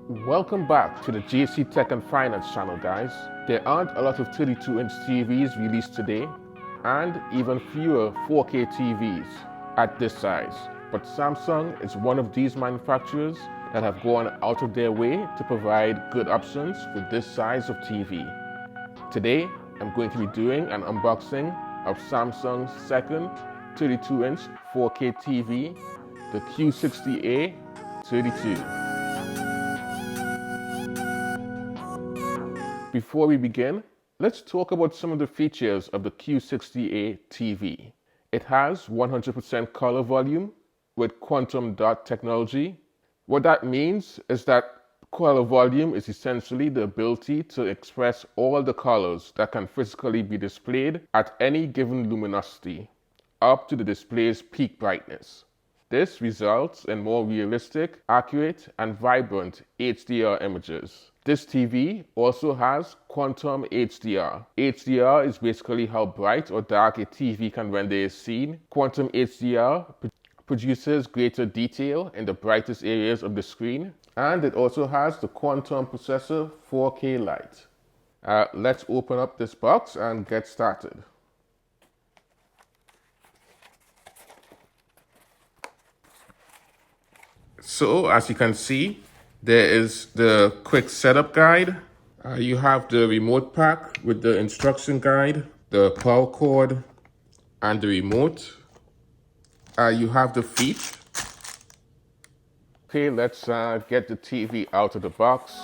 Welcome back to the JC Tech and Finance channel, guys. There aren't a lot of 32-inch TVs released today, and even fewer 4K TVs at this size. But Samsung is one of these manufacturers that have gone out of their way to provide good options for this size of TV. Today, I'm going to be doing an unboxing of Samsung's second 32-inch 4K TV, the Q60A 32. Before we begin, let's talk about some of the features of the Q60A TV. It has 100% color volume with quantum dot technology. What that means is that color volume is essentially the ability to express all the colors that can physically be displayed at any given luminosity, up to the display's peak brightness. This results in more realistic, accurate, and vibrant HDR images. This TV also has quantum HDR. HDR is basically how bright or dark a TV can render a scene. Quantum HDR produces greater detail in the brightest areas of the screen, and it also has the quantum processor 4K light. Let's open up this box and get started. So, as you can see, there is the quick setup guide. You have the remote pack with the instruction guide, the power cord, and the remote. You have the feet. Okay, let's get the TV out of the box.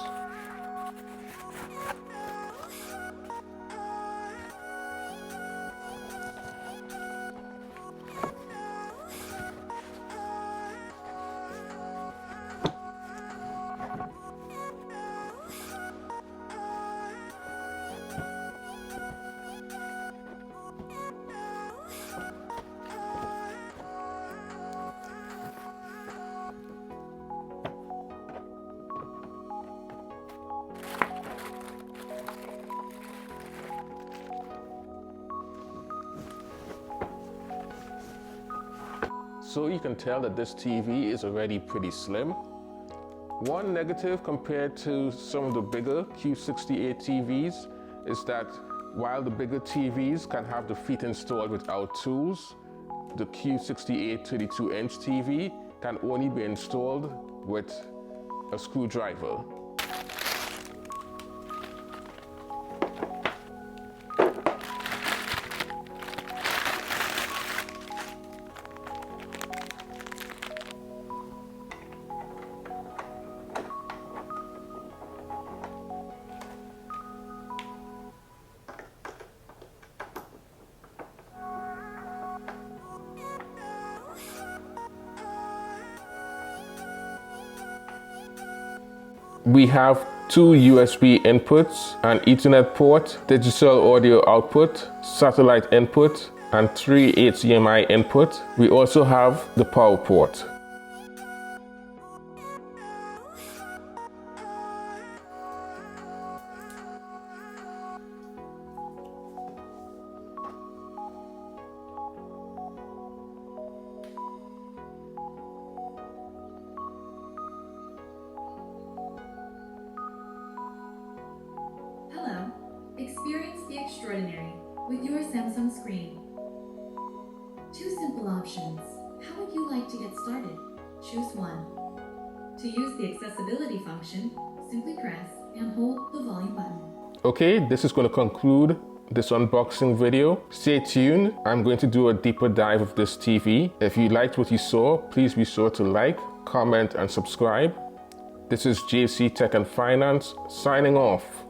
So you can tell that this TV is already pretty slim. One negative compared to some of the bigger Q60A TVs is that while the bigger TVs can have the feet installed without tools, the Q60A 32-inch TV can only be installed with a screwdriver. We have two USB inputs, an Ethernet port, digital audio output, satellite input, and 3 HDMI input. We also have the power port. Experience the extraordinary with your Samsung screen. Two simple options. How would you like to get started? Choose one. To use the accessibility function, simply press and hold the volume button. Okay, this is going to conclude this unboxing video. Stay tuned. I'm going to do a deeper dive of this TV. If you liked what you saw, please be sure to like, comment, and subscribe. This is JC Tech and Finance signing off.